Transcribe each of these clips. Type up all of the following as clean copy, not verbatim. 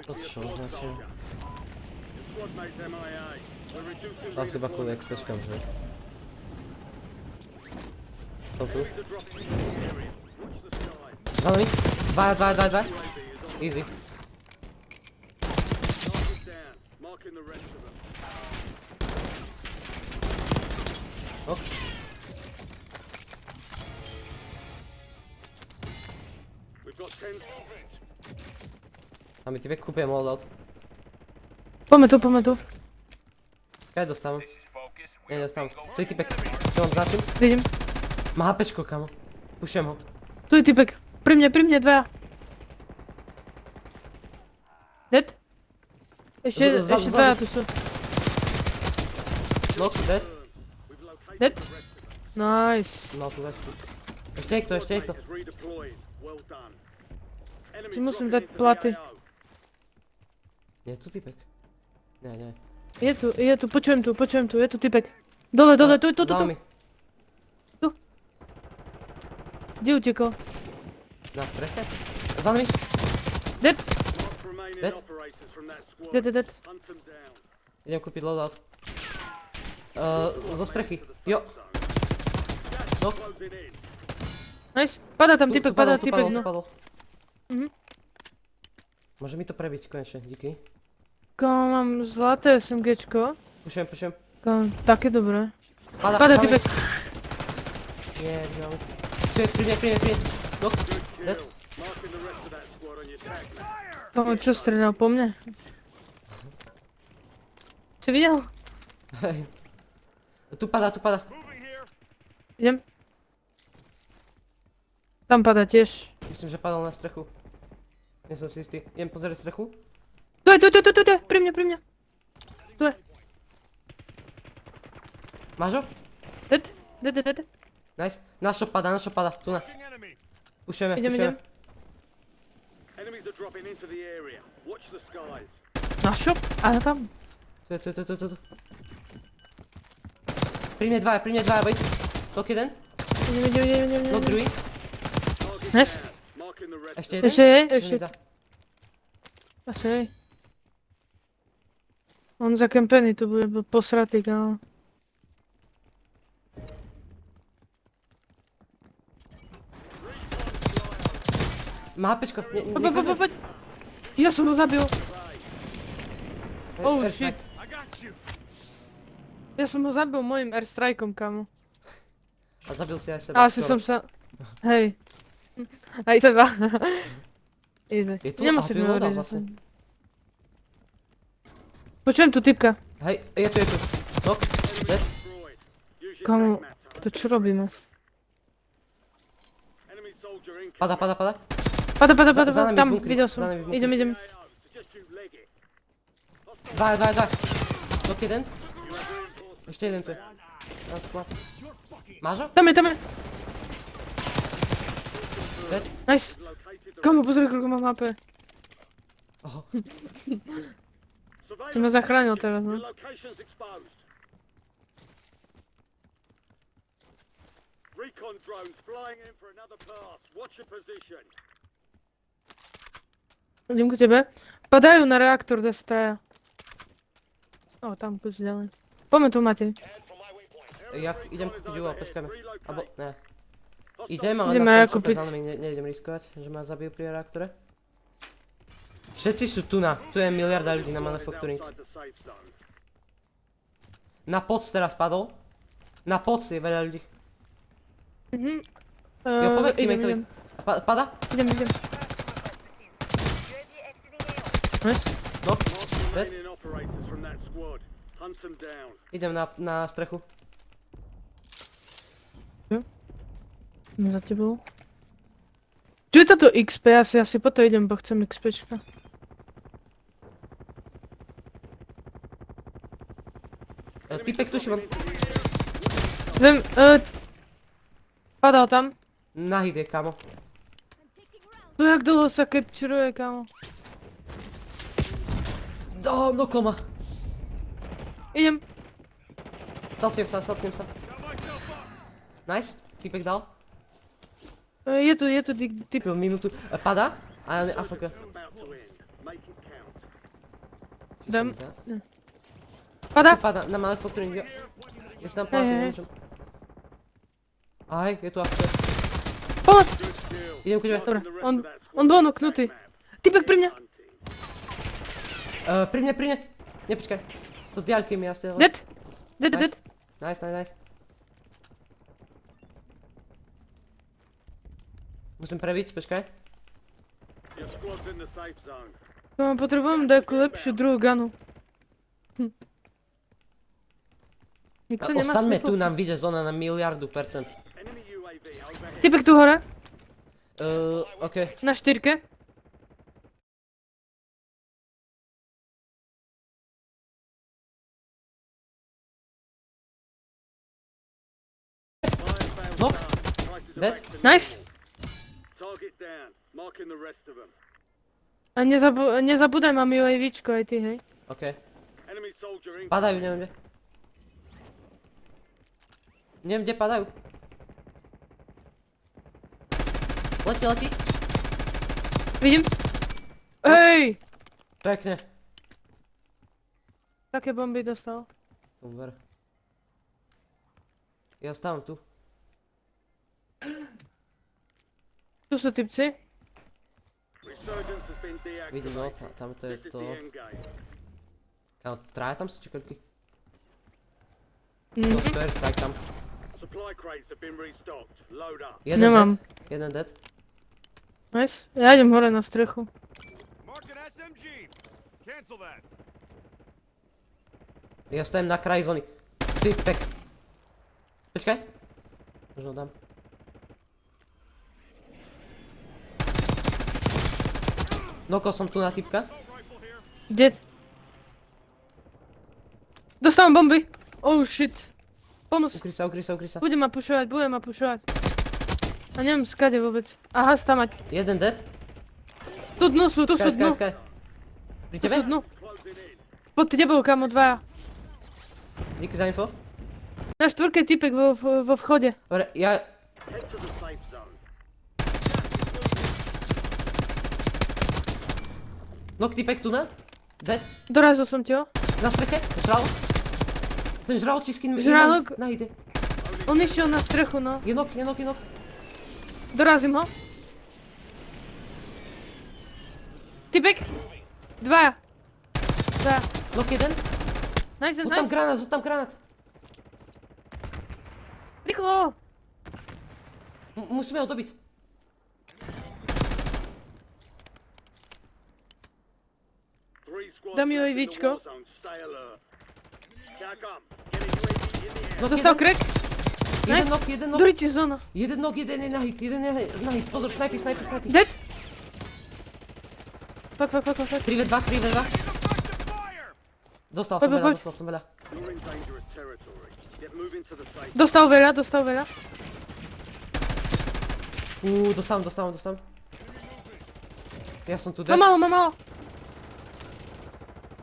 To co znaczy? To chyba kurde jak speczka może. To tu. Za nami. Dwa. Easy. Ok. A my typek kupiłem loadout. Pomy tu. Ja dostałem. Ja nie dostałem. Tu i typek. Co on znaczy? Vidím. Ma hapečko, kamo. Pušujem ho. Tu je typek. Pri mne, dvaja. Dead? Ešte Vzadu. dvaja tu sú. Knock, dead. Dead? Nice. No tu leží. Ešte niekto. Ti musím dať platy. Nie, tu typek. Nie. Je tu, počujem tu, je tu typek. Dole, tu. Za nami. Kde utekol? Na streche. Za nami. Dead? Dead. Dead. Idem kúpiť loadout. Zo strechy. Jo. No. Nice. Padá tam Tu typek, padol, padá typek, no. padol. Mhm. Môže mi to prebiť konečne, díky. Kámo, mám zlaté SMGčko. Pušujem. Kámo, také dobré. Pada Padá za nami. typek. Nie, vidím. Pri mne. Knock, dead. Kámo, čo strieľal po mne? Si videl? Hej. Tu pada. Idem. Tam padá tiež. Myslím, že padol na strechu. Nie som si istý. Idem pozrieť strechu. Tu je, pri mne. Tu je. Máš ho? Dead. Nice. Na shop pada. Tu na. Pušujeme. Idem. Na shop? A tam. Tu. Pri mne dvaja, bej. Tok jeden. Idem. No druhý. Nice. Ešte jeden. Ešte. Asi hej. On zakempený tu bude posratý, kámo. Má hapečko. Poď. Ja som ho zabil. Oh shit. Ja som ho zabil mojim airstrikeom, kámo. A zabil si aj seba. Asi som sa... Hej. Aj seba. Easy. Je tu? Nemusím A tu je mi voda hovoriť, že vlastne. som... Počujem tu typka. Hej, je tu. Knock, dead. Kámo, to čo robíme? Pada. Pada. Za nami Tam, v bunkri, videl za som. nami v bunkri. Idem. Dva. Knock jeden. Ešte jeden tu je. Na sklad. Máš ho? Tam je. Dead. Nice. Kámo, pozri, koľko mám HP. Oho. Si ma zachránil teraz, no. Recon drones flying in for another pass. Watch your position. Idem ku tebe. Padajú na reaktor Destroya. O, tam poď ďalej. Poďme tu, Matej. Ja idem kúpiť UAV, počkajme. Abo, ne. Idem, ale Ideme na ja tom kúpiť. za nami nejdem riskovať, že ma zabijú pri reaktore. Všetci sú tu na, tu je miliarda ľudí na manufacturing. Na poc teraz padol. Na poc je veľa ľudí. Jo, podaj teammateovi. Pada? Idem. Nice. No, dead. Remaining operators from that squad. Hunt them down. Idem na strechu. Za tebou. Čo je toto XP? Ja si po to idem, bo chcem XPčka. Typek tu Šimon. Viem, padal tam. Na hit je, kamo. To jak dlho sa capturuje, kámo. No koma. Idem. Saltnem sa. Nice, typek dal. Je tu typ. Pil minútu. Pada? A on je AFK. About to end. Make it count. Či sa Dám. mi dá? Pada! Vypadá na malé fotky. Ja si tam Hej, plátim, hej. nemôžem. Aj, je tu AFK. Pomoc! Good skill. Idem ku tebe. Dobre, The rest on of that squad bol on the noknutý. attack map. Typek pri mne! Hunting. Pri mne. Nepočkaj. To z diaľky mi asi. Dead! Dead, Nice. dead! Nice. Musím prebiť, počkaj. Your squad's in the safe zone. No, potrebujem nejakú lepšiu druhú ganu. Nikto nemá Ostaňme svetlo. tu, nám vyjde zóna na miliardu %. Enemy UAV overhead. Typek tu hore, OK. na štyrke. Fire failed Knock. down. Prices are Dead. back to Nice. normal. Target down. Marking the rest of them. A nezabúdaj, mám UAVčko aj ty, hej. OK. Enemy soldier in. Padajú, neviem kde. Neviem kde padajú. Letí. Vidím. Hej! Pekne. Také bomby dostal. Tomu ver. Ja stávam tu. Tu sú typci. Resurgence has been Vidím, no, deactivated. tam to je This is to. the end game. Kámo, traja tam sú či koľky? Mhm. To je strike tam. Supply crates have been restocked. Load up. Jeden Nemám. dead. Jeden dead. Nice. Ja idem hore na strechu. Mark an SMG. Cancel that. Ja stojím na kraji zóny. Typek. Počkaj. Možno dám. Nokol som tu na typka. Dead. Dostávam bomby. Oh shit. Pomoc. Ukry sa. Bude ma pušovať. A neviem skade vôbec. Aha, stamať. Jeden dead. Tu dnu sú, tu sú dnu. Skaj. Pri Tu tebe? sú dnu. Closing in. Pod tebou, kamo, dvaja. Díky za info. Na štvorke typek vo vchode. Dobre, ja... Head to the safe zone. Nok typek tu na? Dead. Dorazil som ti ho. Na streche. Žral. Ten žraločí skin mi Žralok? najde. On išiel na strechu, no. Je nok. Dorazím ho. Typek. Dvaja. Nok jeden. Nice. Sú tam granát. Rýchlo. Musíme ho dobiť. Three squads Dám left in the UAVčko. war zone. Stay alert. Tack up. Get a UAV in the air. Nok Dostal jeden. crack. Nice. Jeden nok. Doriti zóna. Jeden je na hit. Pozor, snajpi. Dead. Fuck. 3v2. Dostal Poď. som veľa. You're in dangerous territory. Get moving to the safe. Dostal veľa. Dostávam. Ja som tu dead. Mám malo.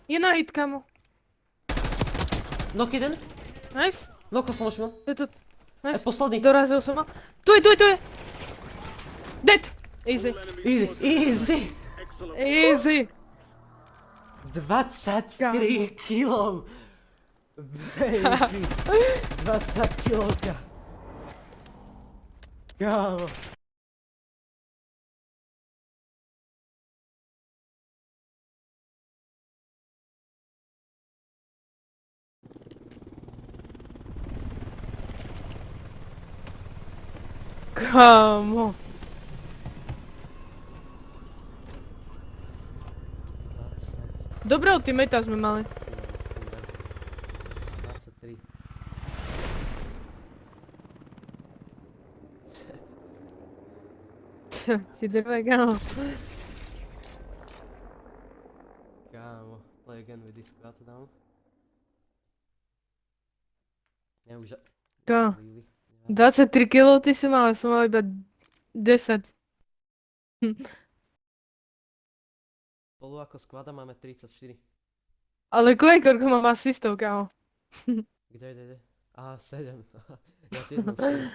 Je na hit, kamo. Nok jeden. Nice. Noko som ošmil. Je to... Nice. Posledný. Dorazil som ho. Tu je. Dead. Easy. All enemy squads Easy. excellent. Easy. 23 kg. Baby. 20 kg. Kámo. Kamo. 20. Dobré ultimata sme mali. 23. Ti drve, kamo. Kámo, play again with this squad now. Ja už... Kamo. 23 kg ty si mal, ja som mal iba 10. Spolu ako squada máme 34. Ale koľko mám asistov, kamo. Kde? Aha, 7. Ja tiež mám 4.